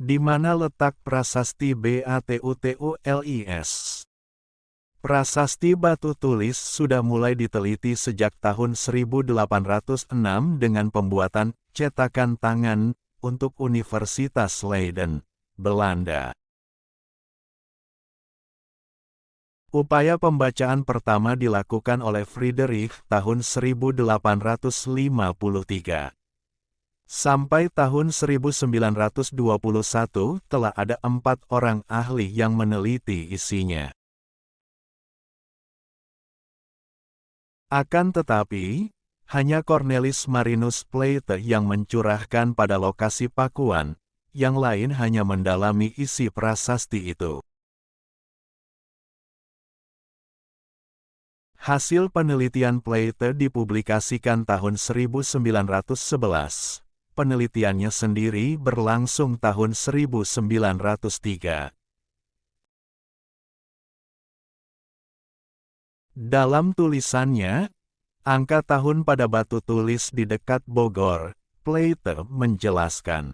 Di mana letak prasasti Batutulis? Prasasti batu tulis sudah mulai diteliti sejak tahun 1806 dengan pembuatan cetakan tangan untuk Universitas Leiden, Belanda. Upaya pembacaan pertama dilakukan oleh Friedrich tahun 1853. Sampai tahun 1921 telah ada 4 orang ahli yang meneliti isinya. Akan tetapi, hanya Cornelis Marinus Pleyte yang mencurahkan pada lokasi Pakuan, yang lain hanya mendalami isi prasasti itu. Hasil penelitian Pleyte dipublikasikan tahun 1911. Penelitiannya sendiri berlangsung tahun 1903. Dalam tulisannya, angka tahun pada batu tulis di dekat Bogor, Pleyte menjelaskan.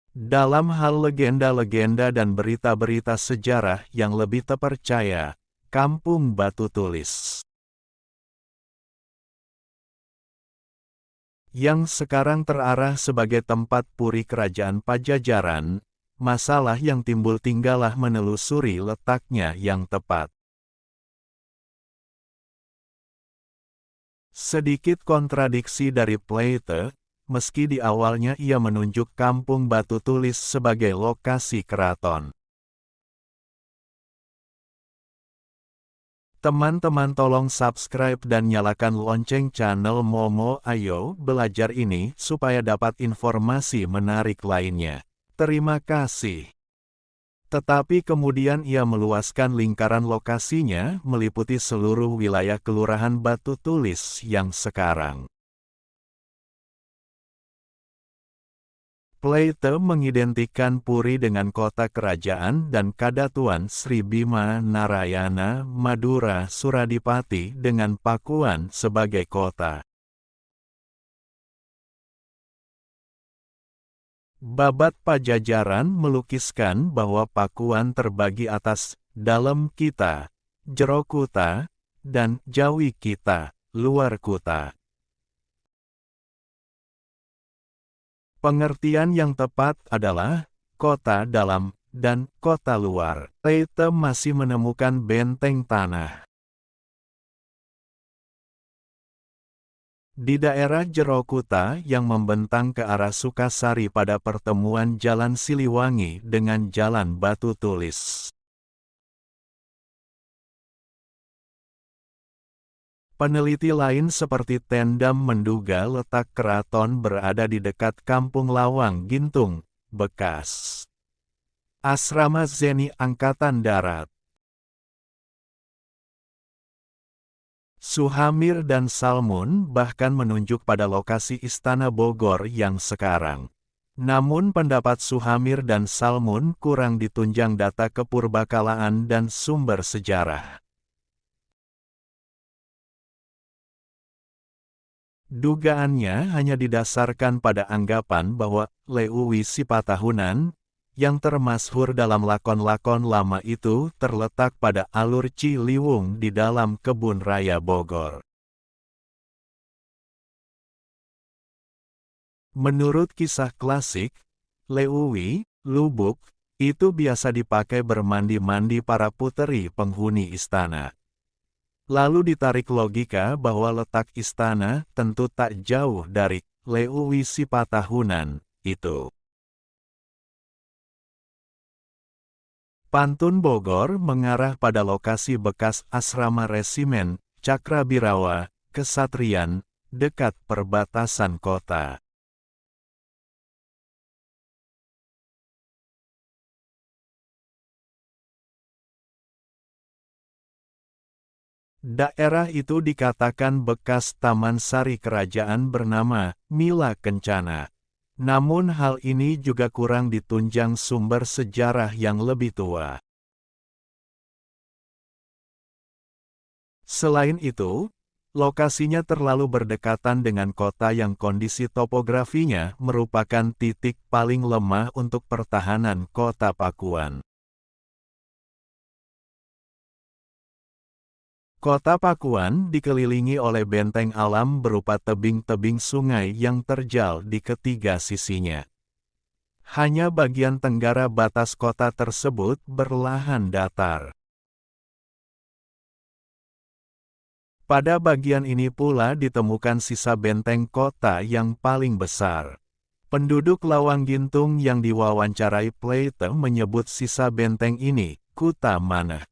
Dalam hal legenda-legenda dan berita-berita sejarah yang lebih terpercaya, Kampung Batu Tulis yang sekarang terarah sebagai tempat puri kerajaan Pajajaran, masalah yang timbul tinggallah menelusuri letaknya yang tepat. Sedikit kontradiksi dari Pleyte, meski di awalnya ia menunjuk Kampung Batu Tulis sebagai lokasi keraton. Teman-teman tolong subscribe dan nyalakan lonceng channel Momo Ayo Belajar ini supaya dapat informasi menarik lainnya. Terima kasih. Tetapi kemudian ia meluaskan lingkaran lokasinya meliputi seluruh wilayah Kelurahan Batu Tulis yang sekarang. Pleyte mengidentikan Puri dengan kota kerajaan dan Kadatuan Sri Bima Narayana Madura Suradipati dengan Pakuan sebagai kota. Babat Pajajaran melukiskan bahwa Pakuan terbagi atas dalam kita, jero kuta, dan jawi kita, luar kuta. Pengertian yang tepat adalah kota dalam dan kota luar. Pleyte masih menemukan benteng tanah di daerah jero kuta yang membentang ke arah Sukasari pada pertemuan Jalan Siliwangi dengan Jalan Batu Tulis. Peneliti lain seperti Tendam menduga letak keraton berada di dekat Kampung Lawang Gintung, Bekas. Asrama Zeni Angkatan Darat. Suhamir dan Salmun bahkan menunjuk pada lokasi Istana Bogor yang sekarang. Namun pendapat Suhamir dan Salmun kurang ditunjang data kepurbakalaan dan sumber sejarah. Dugaannya hanya didasarkan pada anggapan bahwa Leuwi Sipatahunan, yang termasyhur dalam lakon-lakon lama itu terletak pada alur Ciliwung di dalam kebun raya Bogor. Menurut kisah klasik, Leuwi, lubuk, itu biasa dipakai bermandi-mandi para puteri penghuni istana. Lalu ditarik logika bahwa letak istana tentu tak jauh dari Leuwi Sipatahunan itu. Pantun Bogor mengarah pada lokasi bekas asrama resimen Cakrabirawa, Kesatrian, dekat perbatasan kota. Daerah itu dikatakan bekas Taman Sari Kerajaan bernama Mila Kencana. Namun hal ini juga kurang ditunjang sumber sejarah yang lebih tua. Selain itu, Lokasinya terlalu berdekatan dengan kota yang kondisi topografinya merupakan titik paling lemah untuk pertahanan kota Pakuan. Kota Pakuan dikelilingi oleh benteng alam berupa tebing-tebing sungai yang terjal di ketiga sisinya. Hanya bagian tenggara batas kota tersebut berlahan datar. Pada bagian ini pula ditemukan sisa benteng kota yang paling besar. Penduduk Lawang Gintung yang diwawancarai Plato menyebut sisa benteng ini, Kuta Maneh.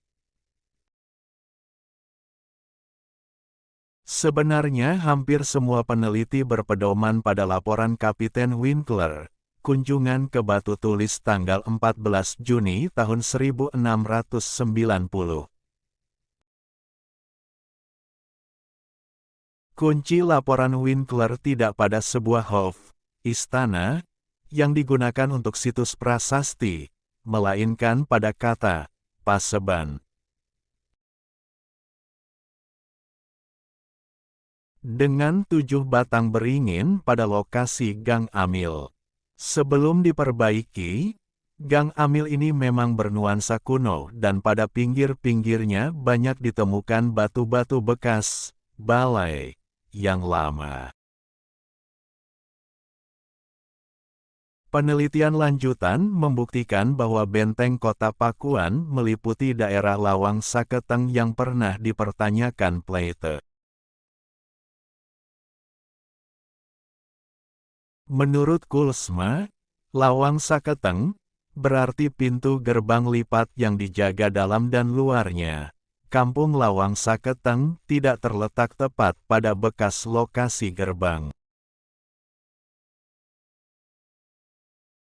Sebenarnya hampir semua peneliti berpedoman pada laporan Kapiten Winkler, kunjungan ke Batu Tulis tanggal 14 Juni tahun 1690. Kunci laporan Winkler tidak pada sebuah hof, istana, yang digunakan untuk situs prasasti, melainkan pada kata, paseban. Dengan 7 batang beringin pada lokasi Gang Amil. Sebelum diperbaiki, Gang Amil ini memang bernuansa kuno dan pada pinggir-pinggirnya banyak ditemukan batu-batu bekas, balai, yang lama. Penelitian lanjutan membuktikan bahwa benteng kota Pakuan meliputi daerah Lawang Saketeng yang pernah dipertanyakan Plato. Menurut Kulsma, Lawang Saketeng berarti pintu gerbang lipat yang dijaga dalam dan luarnya. Kampung Lawang Saketeng tidak terletak tepat pada bekas lokasi gerbang.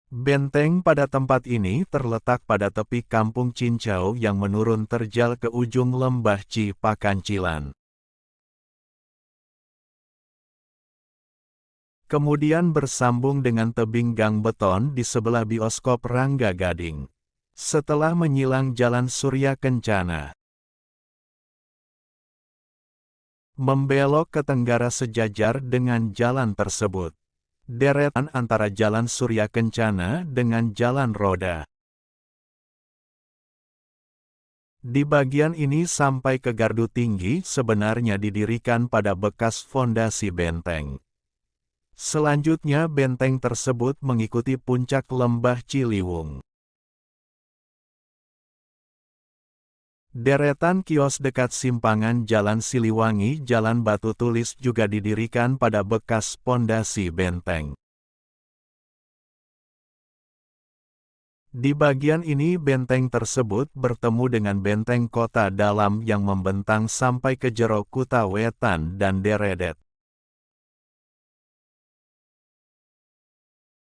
Benteng pada tempat ini terletak pada tepi Kampung Cincau yang menurun terjal ke ujung lembah Cipakancilan. Kemudian bersambung dengan tebing gang beton di sebelah bioskop Rangga Gading. Setelah menyilang Jalan Surya Kencana, membelok ke tenggara sejajar dengan jalan tersebut. Deretan antara Jalan Surya Kencana dengan Jalan Roda. Di bagian ini sampai ke Gardu Tinggi sebenarnya didirikan pada bekas fondasi benteng. Selanjutnya benteng tersebut mengikuti puncak lembah Ciliwung. Deretan kios dekat simpangan Jalan Siliwangi, Jalan Batu Tulis juga didirikan pada bekas pondasi benteng. Di bagian ini benteng tersebut bertemu dengan benteng kota dalam yang membentang sampai ke jero Kuta Wetan dan Deredet.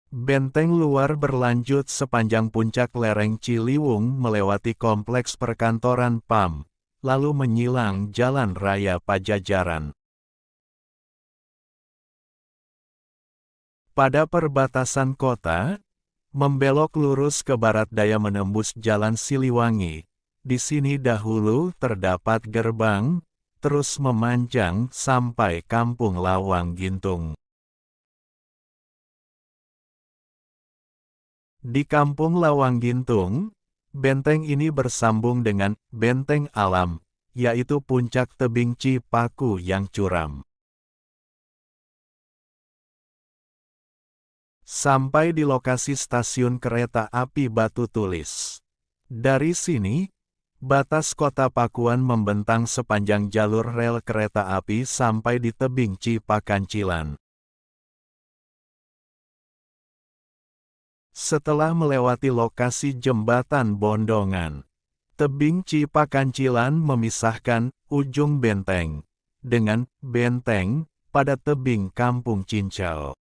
Benteng luar berlanjut sepanjang puncak lereng Ciliwung melewati kompleks perkantoran PAM, lalu menyilang Jalan Raya Pajajaran. Pada perbatasan kota, membelok lurus ke barat daya menembus Jalan Siliwangi. Di sini dahulu terdapat gerbang, terus memanjang sampai Kampung Lawang Gintung. Di Kampung Lawang Gintung, benteng ini bersambung dengan benteng alam, yaitu puncak tebing Cipaku yang curam. Sampai di lokasi stasiun kereta api Batu Tulis. Dari sini, batas kota Pakuan membentang sepanjang jalur rel kereta api sampai di tebing Cipakancilan. Setelah melewati lokasi jembatan Bondongan, tebing Cipakancilan memisahkan ujung benteng dengan benteng pada tebing Kampung Cincau.